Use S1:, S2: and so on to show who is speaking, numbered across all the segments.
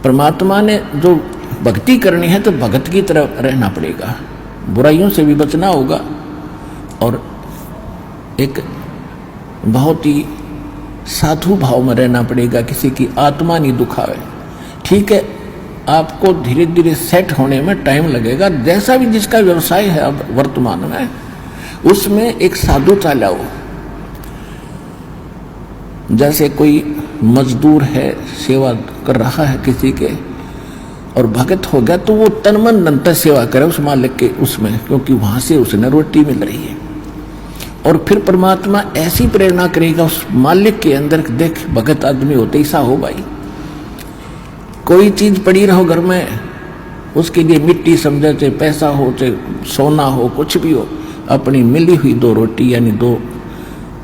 S1: परमात्मा ने जो भक्ति करनी है तो भगत की तरह रहना पड़ेगा, बुराइयों से भी बचना होगा और एक बहुत ही साधु भाव में रहना पड़ेगा, किसी की आत्मा नहीं दुखावे। ठीक है, आपको धीरे धीरे सेट होने में टाइम लगेगा। जैसा भी जिसका व्यवसाय है अब वर्तमान में, उसमें एक साधुता लाओ। जैसे कोई मजदूर है, सेवा कर रहा है किसी के और भगत हो गया, तो वो तन मन धन से सेवा करे उस मालिक के उसमें, क्योंकि वहां से उसे रोटी मिल रही है। और फिर परमात्मा ऐसी प्रेरणा करेगा उस मालिक के अंदर, देख भगत आदमी होते ऐसा हो भाई। कोई चीज पड़ी रहो घर में, उसके लिए मिट्टी समझे, चाहे पैसा हो चाहे सोना हो, कुछ भी हो, अपनी मिली हुई 2 रोटी यानी दो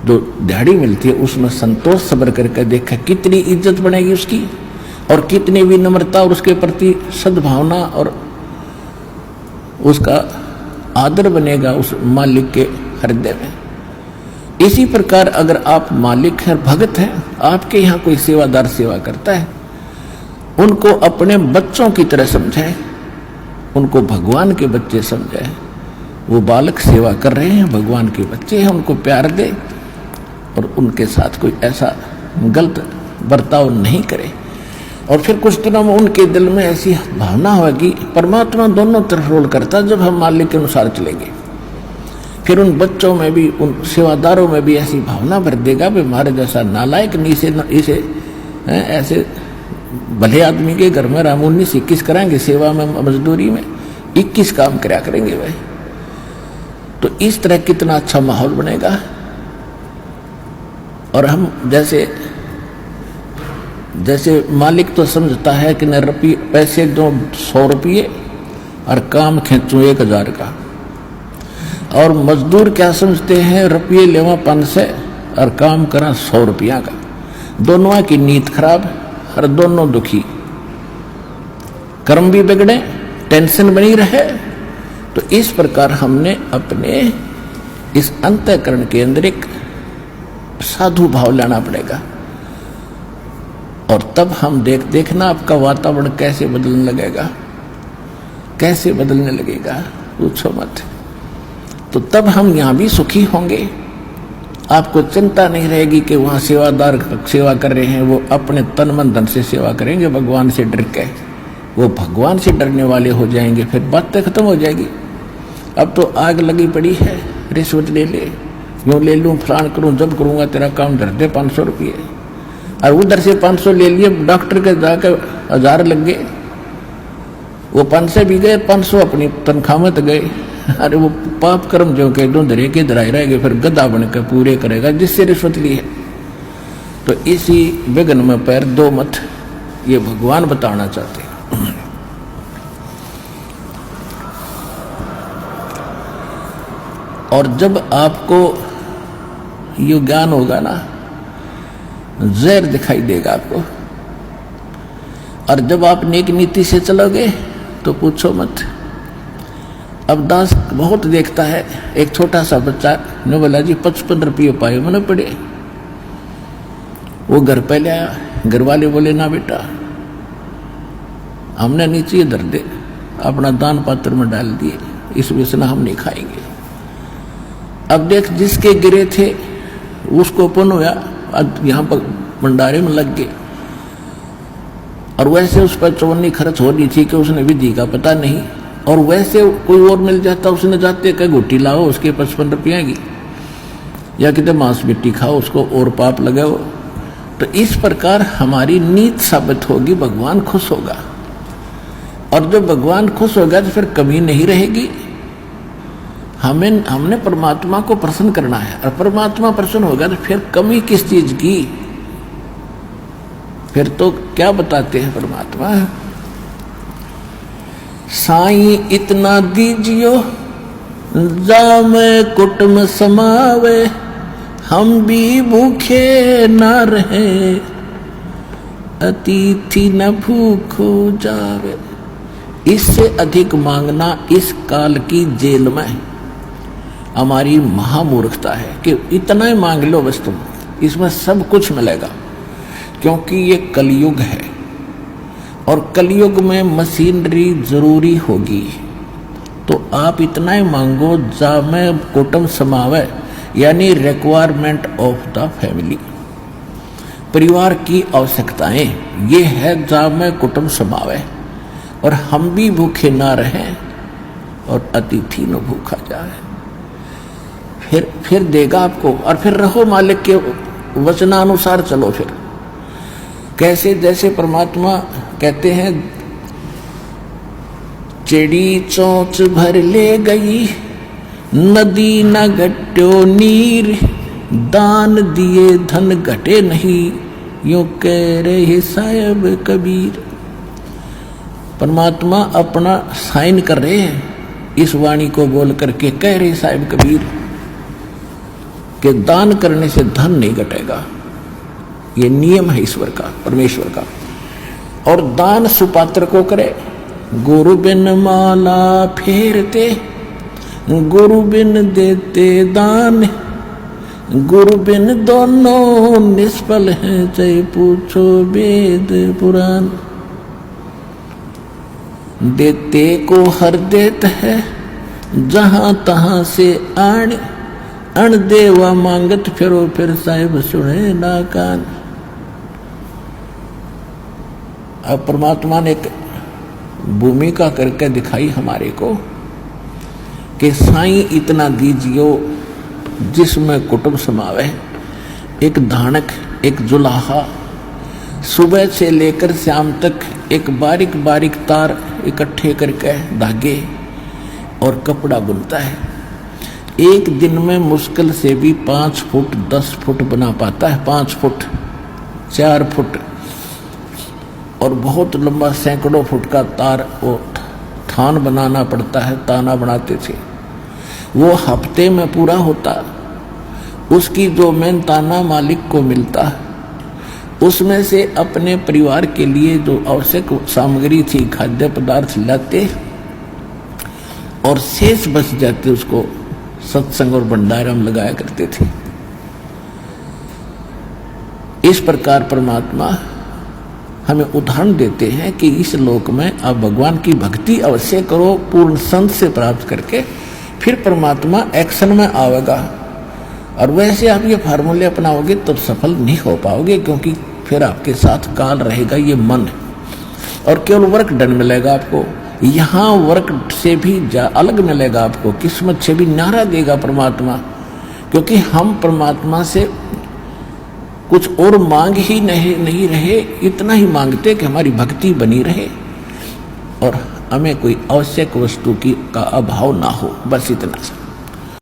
S1: दिहाड़ी मिलती है, उसमें संतोष सब्र करके देखा कितनी इज्जत बनेगी उसकी, और कितनी विनम्रता और उसके प्रति सद्भावना और उसका आदर बनेगा उस मालिक के हृदय में। इसी प्रकार अगर आप मालिक हैं, भगत हैं, आपके यहाँ कोई सेवादार सेवा करता है, उनको अपने बच्चों की तरह समझाए, उनको भगवान के बच्चे समझाए। वो बालक सेवा कर रहे हैं, भगवान के बच्चे हैं, उनको प्यार दे और उनके साथ कोई ऐसा गलत बर्ताव नहीं करे। और फिर कुछ दिनों में उनके दिल में ऐसी भावना होगी, परमात्मा दोनों तरफ रोल करता, जब हम मालिक के अनुसार चलेंगे, फिर उन बच्चों में भी, उन सेवादारों में भी ऐसी भावना भर देगा भी हमारे जैसा नालायक नहीं, इसे ऐसे भले आदमी के घर में रामूनी से 21 कराएंगे, सेवा में मजदूरी में 21 काम कराया करेंगे भाई। तो इस तरह कितना अच्छा माहौल बनेगा। और हम जैसे मालिक तो समझता है कि न पैसे दो 100 रुपये और काम खींचूं 1000 का, और मजदूर क्या समझते हैं, रुपये लेवा 500 और काम करा 100 रुपया का। दोनों की नीयत खराब और दोनों दुखी, कर्म भी बिगड़े, टेंशन बनी रहे। तो इस प्रकार हमने अपने इस अंतःकरण के अंदर एक साधु भाव लाना पड़ेगा, और तब हम देखना आपका वातावरण कैसे बदलने लगेगा, कैसे बदलने लगेगा, पूछो मत। तो तब हम यहाँ भी सुखी होंगे, आपको चिंता नहीं रहेगी कि वहाँ सेवादार सेवा कर रहे हैं, वो अपने तन मन धन से सेवा करेंगे, भगवान से डर के वो भगवान से डरने वाले हो जाएंगे, फिर बातें खत्म हो जाएगी। अब तो आग लगी पड़ी है, रिश्वत ले ले, यूँ ले लूँ, फलान करूँ, जब करूँगा तेरा काम धर दे 500 रुपये, और उधर से 500 ले लिए, डॉक्टर के जाकर 1000 लग गए, वो 500 भी गए, 500 अपनी तनख्वाह में गए। अरे वो पाप कर्म जो कह दो धरे के धराए रहेंगे, फिर गधा बनकर पूरे करेगा जिससे रिश्वत ली है। तो इसी विघ्न में पैर दो मत, ये भगवान बताना चाहते हैं। और जब आपको ये ज्ञान होगा ना, जहर दिखाई देगा आपको, और जब आप नेक नीति से चलोगे तो पूछो मत। अब दास बहुत देखता है, एक छोटा सा बच्चा ने बोला जी 55 रुपये पाए मैंने पड़े, वो घर पे ले आया, घर वाले बोले ना बेटा हमने नीचे धर दे, अपना दान पात्र में डाल दिए, इस वजह से ना हम नहीं खाएंगे। अब देख जिसके गिरे थे उसको पुण्य हुआ, अब यहाँ पर भंडारे में लग गए, और वैसे उस पर चवन्नी खर्च हो रही थी कि उसने विधि का पता नहीं, और वैसे कोई और मिल जाता, उसने जाते कहीं घुट्टी लाओ उसके 55 रुपये की, या कितने मांस मिट्टी खाओ उसको और पाप लगाओ। तो इस प्रकार हमारी नीत साबित होगी, भगवान खुश होगा, और जब भगवान खुश होगा तो फिर कमी नहीं रहेगी। हमने परमात्मा को प्रसन्न करना है, और परमात्मा प्रसन्न होगा तो फिर कमी किस चीज की, फिर तो क्या बताते हैं परमात्मा, साईं इतना दीजियो जामे कुटुम समावे, हम भी भूखे न रहे, अतिथि न भूखो जावे। इससे अधिक मांगना इस काल की जेल में हमारी महामूर्खता है कि इतना ही मांग लो बस तुम, इसमें सब कुछ मिलेगा, क्योंकि ये कलयुग है और कलयुग में मशीनरी जरूरी होगी, तो आप इतना ही मांगो जामे कुटुंब समावे, यानी रिक्वायरमेंट ऑफ द फैमिली, परिवार की आवश्यकताएं, ये है जामे कुटुंब समावे, और हम भी भूखे ना रहें और अतिथि न भूखा जाए। फिर देगा आपको, और फिर रहो मालिक के वचनानुसार चलो। फिर कैसे, जैसे परमात्मा कहते हैं, चिड़ी चोंच भर ले गई नदी न घट्यो नीर, दान दिए धन घटे नहीं, यूं कह रहे साहिब कबीर। परमात्मा अपना साइन कर रहे हैं इस वाणी को बोल करके, कह रहे साहिब कबीर कि दान करने से धन नहीं घटेगा, ये नियम है ईश्वर का, परमेश्वर का। और दान सुपात्र को करे, गुरु बिन माला फेरते, गुरु बिन देते दान, गुरु बिन दोनों निष्फल हैं, चाहे पूछो वेद पुराण। देते को हर देत है, जहां तहां से आण, अण देवा मांगत फिरो, फिर साहिब सुने ना कान। अब परमात्मा ने एक भूमिका करके दिखाई हमारे को कि साईं इतना दीजियो जिसमें कुटुंब समावे, एक धानक, एक जुलाहा, सुबह से लेकर शाम तक एक बारीक बारीक तार इकट्ठे करके धागे और कपड़ा बुनता है। एक दिन में मुश्किल से भी 5 फुट 10 फुट बना पाता है, 5 फुट 4 फुट, और बहुत लंबा सैकड़ों फुट का तार वो थान बनाना पड़ता है। ताना बनाते थे, वो हफ्ते में पूरा होता। उसकी जो मेन ताना मालिक को मिलता, उसमें से अपने परिवार के लिए जो आवश्यक सामग्री थी, खाद्य पदार्थ लाते, और शेष बच जाते उसको सत्संग और भंडारा में लगाया करते थे। इस प्रकार परमात्मा हमें उदाहरण देते हैं कि इस लोक में आप भगवान की भक्ति अवश्य करो, पूर्ण संत से प्राप्त करके, फिर परमात्मा एक्शन में आवेगा। और वैसे आप ये फार्मूले अपनाओगे तो सफल नहीं हो पाओगे, क्योंकि फिर आपके साथ काल रहेगा, ये मन है, और केवल वर्क डन मिलेगा आपको। यहाँ वर्क से भी अलग मिलेगा आपको, किस्मत से भी न्यारा देगा परमात्मा, क्योंकि हम परमात्मा से कुछ और मांग ही नहीं रहे, इतना ही मांगते कि हमारी भक्ति बनी रहे और हमें कोई आवश्यक वस्तु का अभाव ना हो, बस इतना सा।